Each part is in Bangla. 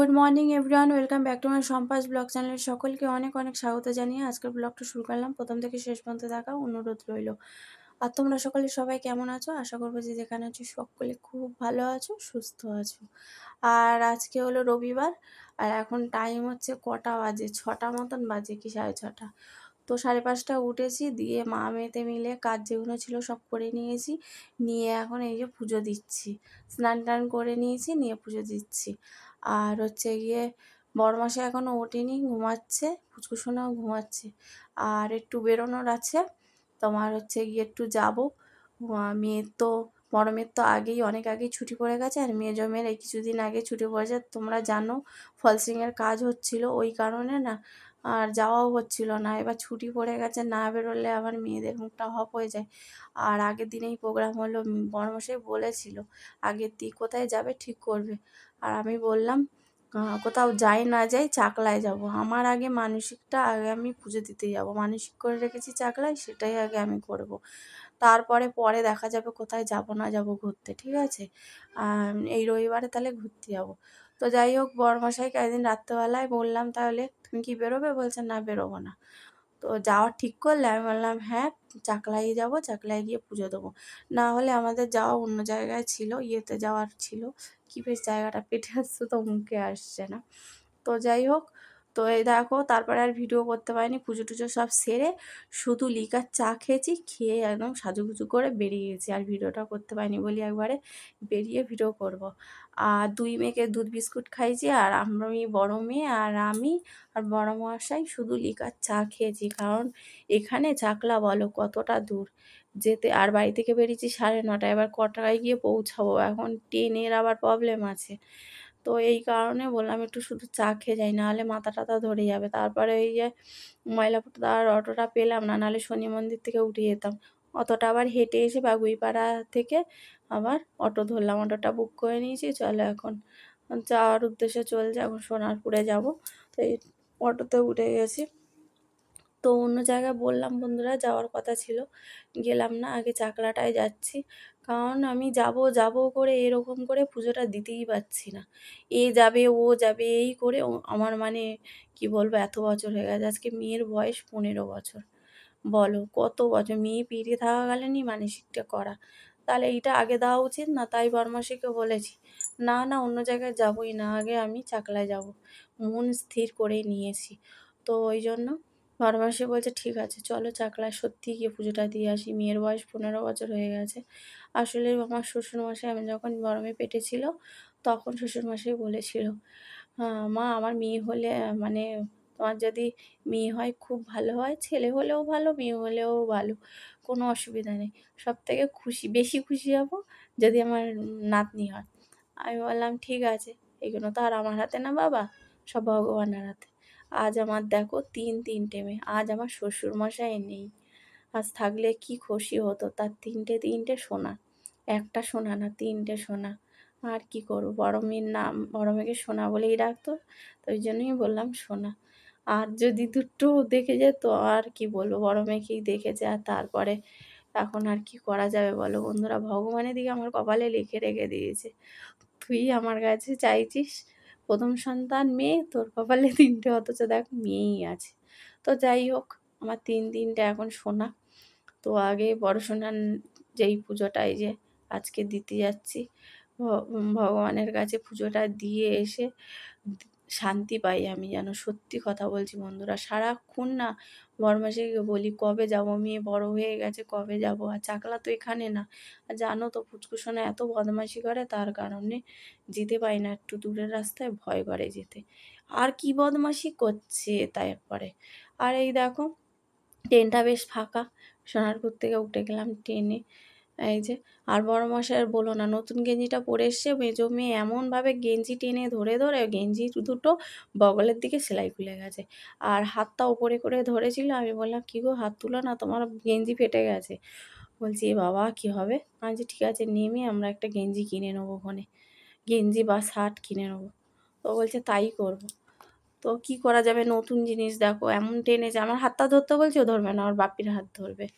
Good morning everyone, welcome back to my সম্পাস ব্লগ চ্যানেলের সকলকে অনেক অনেক স্বাগত জানিয়ে আজকের ব্লগটা শুরু করলাম। প্রথম থেকে শেষ পর্যন্ত দেখা অনুরোধ রইল। আর তোমরা সকলে সবাই কেমন আছো? আশা করবো যে যেখানে আছো সকলে খুব ভালো আছো, সুস্থ আছো। আর আজকে হলো রবিবার, আর এখন টাইম হচ্ছে কটা বাজে, 6টা মতন বাজে কি 6:30। তো 5:30 উঠেছি, দিয়ে মা মেয়েতে মিলে কাজ যেগুলো ছিল সব করে নিয়েছি। নিয়ে এখন এই যে পুজো দিচ্ছি, স্নান টান করে নিয়েছি, নিয়ে পুজো দিচ্ছি। আর হচ্ছে গিয়ে বড়মাসা এখনও ওঠেনি, ঘুমাচ্ছে, পুচকুসোনাও ঘুমাচ্ছে। আর একটু বেরোনোর আছে, তোমার হচ্ছে গিয়ে একটু যাবো। মেয়ের তো, বড় মেয়ের তো অনেক আগেই ছুটি পড়ে গেছে, আর মেজো মেয়ের এই কিছুদিন আগে ছুটি পড়েছে। তোমরা জানো ফলসিংয়ের কাজ হচ্ছিল, ওই কারণে না আর যাওয়াও হচ্ছিল না। এবার ছুটি পড়ে গেছে, না বেরোলে আবার মেয়েদের মুখটা হপ হয়ে যায়। আর আগের দিনেই প্রোগ্রাম হলো, বড়মশাই বলেছিল আগের দিন কোথায় যাবে ঠিক করবে। আর আমি বললাম কোথাও যাই না যাই চাকলায় যাব। আমার আগে মানসিকটা আগে আমি পুজো দিতে যাব, মানসিক করে রেখেছি চাকলায়, সেটাই আগে আমি করব। তারপরে পরে দেখা যাবে কোথায় যাব না যাব ঘুরতে, ঠিক আছে? এই রবিবারে তাহলে ঘুরতে যাব। তো যাই হোক, বড়মশাইকে একদিন রাত্রেবেলায় বললাম তাহলে তুমি কি বেরোবে? বলছে না, বেরোবো না। তো যাওয়ার ঠিক করলে আমি বললাম হ্যাঁ, চাকলায় যাব, চাকলায় গিয়ে পুজো দেবো। না হলে আমাদের যাওয়া অন্য জায়গায় ছিল, ইয়েতে যাওয়ার ছিল, কি বেশ জায়গাটা পেটে আসছে তো মুখে আসছে না। তো যাই হোক, তো এই দেখো তারপরে আর ভিডিও করতে পারিনি। পুজো টুজো সব সেরে শুধু লিকার চা খেয়েছি, খেয়ে একদম সাজুগুজু করে বেরিয়ে গেছি। আর ভিডিওটা করতে পারিনি বলি একবারে বেরিয়ে ভিডিও করব। আর দুই মেয়েকে দুধ বিস্কুট খাইছি, আর আমি বড় মেয়ে আর আমি আর বড় মশাই শুধু লিকার চা খেয়েছি। কারণ এখানে চাকলা বলো কতটা দূর যেতে, আর বাড়ি থেকে বেরিয়েছি 9:30, এবার কটায় গিয়ে পৌঁছাবো, এখন ট্রেনের আবার প্রবলেম আছে। তো এই কারণে বললাম একটু শুধু চা খেয়ে যাই, নাহলে মাথা টাথা ধরে যাবে। তারপরে এই যে ময়লাপুরদার অটোটা পেলাম না, নাহলে শনি মন্দির থেকে উঠে যেতাম। অতটা আবার হেঁটে এসে বাগুইপাড়া থেকে আবার অটো ধরলাম, অটোটা বুক করে নিয়েছি। চলো এখন যাওয়ার উদ্দেশ্যে চলছে, এখন সোনারপুরে যাব। তো এই অটোতে উঠে গেছি। তো অন্য জায়গায় বললাম বন্ধুরা যাওয়ার কথা ছিল, গেলাম না, আগে চাকলাটায় যাচ্ছি। কারণ আমি যাব যাব করে এরকম করে পুজোটা দিতেই পারছি না। এ যাবে ও যাবে এই করে আমার মানে কি বলবো, এত বছর হয়ে গেছে। আজকে মেয়ের বয়স 15 বছর। বলো কত বছর মেয়ে পেটে থাকাকালীনই মানসিকটা করা, তাহলে এইটা আগে দেওয়া উচিত না? তাই বরমাসিকে বলেছি না না, অন্য জায়গায় যাবই না, আগে আমি চাকলায় যাব, মন স্থির করেই নিয়েছি। তো ওই জন্য বরমাসি বলছে ঠিক আছে চলো চাকলায় সত্যি গিয়ে পুজোটা দিয়ে আসি। মেয়ের বয়স 15 বছর হয়ে গেছে। আসলে আমার শ্বশুরমশাই, আমি যখন বড় মেয়ে পেটে ছিল তখন শ্বশুরমশাই বলেছিল মা আমার মেয়ে হলে মানে তোমার যদি মেয়ে হয় খুব ভালো হয়, ছেলে হলেও ভালো মেয়ে হলেও ভালো, কোনো অসুবিধা নেই। সবথেকে বেশি খুশি হব যদি আমার নাতনি হয়। আমি বললাম ঠিক আছে, এগুলো তো আর আমার হাতে না বাবা, সব ভগবানের হাতে। আজ আমার দেখো তিনটে মেয়ে, আজ আমার শ্বশুরমশাই নেই, আজ থাকলে কি খুশি হতো। তার তিনটে সোনা, একটা সোনা না, তিনটে সোনা। আর কি করবো, বড় মেয়ের নাম, বড় মেয়েকে সোনা বলেই ডাকতো, তো ওই জন্যই বললাম সোনা। আর যদি দুটো দেখে যেত আর কি বলবো, বড় মেয়েকেই দেখেছে। আর তারপরে এখন আর কি করা যাবে বলো বন্ধুরা, ভগবানের দিকে আমার কপালে লিখে রেখে দিয়েছে। তুই আমার কাছে চাইছিস প্রথম সন্তান মেয়ে, তোর কপালে তিনটে, অথচ দেখ মেয়েই আছে। তো যাই হোক, আমার তিনটে এখন সোনা। তো আগে বড় সোনার যেই পুজোটা এই যে আজকে দিতে যাচ্ছি, ভগবানের কাছে পুজোটা দিয়ে এসে শান্তি পাই আমি, যেন সত্যি কথা বলছি বন্ধুরা। সারাক্ষণ না বরমাসিকে বলি কবে যাব, মেয়ে বড় হয়ে গেছে কবে যাব। আর চাকলা তো এখানে না, আর জানো তো পুচকুসোনা এত বদমাশি করে, তার কারণে যেতে পারি না, একটু দূরের রাস্তায় ভয় করে যেতে। আর কি বদমাশি করছে তারপরে। আর এই দেখো ট্রেনটা বেশ ফাঁকা, সোনারপুর থেকে উঠে গেলাম ট্রেনে। এই যে, আর বড় মশাই আর বলো না, নতুন গেঞ্জিটা পরে এসছে মেজো মেয়ে, এমনভাবে গেঞ্জি টেনে ধরে ধরে গেঞ্জি দুটো বগলের দিকে সেলাই খুলে গেছে, আর হাতটা ওপরে করে ধরেছিল। আমি বললাম কী গো হাত তুলো না, তোমার গেঞ্জি ফেটে গেছে। বলছি এ বাবা কী হবে? আমি বলছি ঠিক আছে নেমে আমরা একটা গেঞ্জি কিনে নেবো ওখানে, গেঞ্জি বা শার্ট কিনে নেবো। তো বলছে তাই করবো। তো কি করা যাবে, নতুন জিনিস দেখো এমন টেনেছে, আমার হাতটা ধরতে বলছে ও ধরবে না, ওর বাপির হাত ধরবে।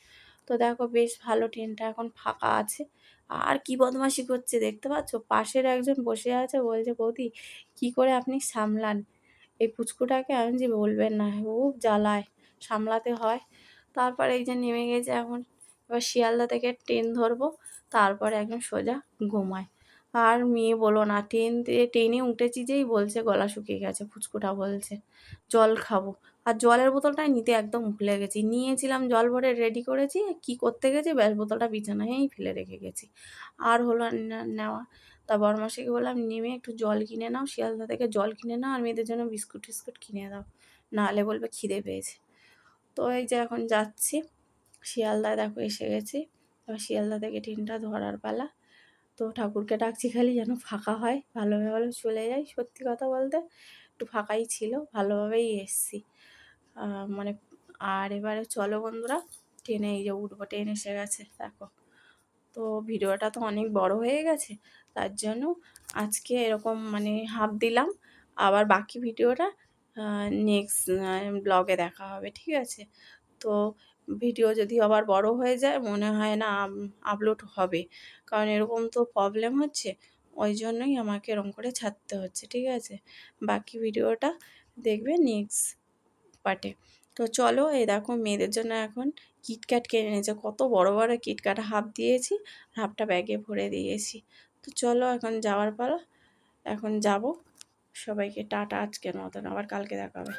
তো দেখো বেশ ভালো ট্রেনটা এখন ফাঁকা আছে। আর কি বদমাশি করছে দেখতে পাচ্ছ, পাশের একজন বসে আছে, বলছে বৌদি কি করে আপনি সামলান এই পুচকুটাকে। আমি যে বলবেন না, খুব জ্বালায়, সামলাতে হয়। তারপরে এই যে নেমে গেছে এখন, এবার শিয়ালদা থেকে ট্রেন ধরবো, তারপরে একদম সোজা ঘুমায়। আর মেয়ে বলো না, ট্রেনে উঠেছি যেই বলছে গলা শুকিয়ে গেছে, পুচকুটা বলছে জল খাবো। আর জলের বোতলটা নিতে একদম ভুলে গেছি, নিয়েছিলাম জল ভরে রেডি করেছি, কি করতে গেছি ব্যাস বোতলটা বিছানায়ই ফেলে রেখে গেছি। আর হলো না নেওয়া। তা বড়মাসিকে বললাম নেমে একটু জল কিনে নাও, শিয়ালদা থেকে জল কিনে নাও, আর মেয়েদের জন্য বিস্কুট টিস্কুট কিনে দাও, নাহলে বলবে খিদে পেয়েছে। তো এই যে এখন যাচ্ছি শিয়ালদায়, দেখো এসে গেছি। এবার শিয়ালদা থেকে ট্রেনটা ধরার পালা। তো ঠাকুরকে ডাকছি খালি যেন ফাঁকা হয়, ভালোভাবে ভালো চলে যাই। সত্যি কথা বলতে একটু ফাঁকাই ছিল, ভালোভাবেই এসছি। মানে আর এবারে চলো বন্ধুরা, ট্রেনে এই যে উঠবো, ট্রেন এসে গেছে দেখো। তো ভিডিওটা তো অনেক বড় হয়ে গেছে, তার জন্য আজকে এরকম মানে হাফ দিলাম। আবার বাকি ভিডিওটা নেক্সট ব্লগে দেখা হবে, ঠিক আছে? তো ভিডিও যদি আবার বড় হয়ে যায় মনে হয় না আপলোড হবে, কারণ এরকম তো প্রবলেম হচ্ছে, ওই জন্যই আমাকে এরকম করে ছাড়তে হচ্ছে, ঠিক আছে? বাকি ভিডিওটা দেখবে নেক্সট পার্টে। তো চলো, এই দেখো মেয়েদের জন্য এখন কিটক্যাট কিনে এনেছে, কত বড় বড় কিটক্যাট, হাফ দিয়েছি, হাফটা ব্যাগে ভরে দিয়েছি। তো চলো এখন যাওয়ার পালা, এখন যাব। সবাইকে টাটা, আজকের মতন, আবার কালকে দেখা হবে।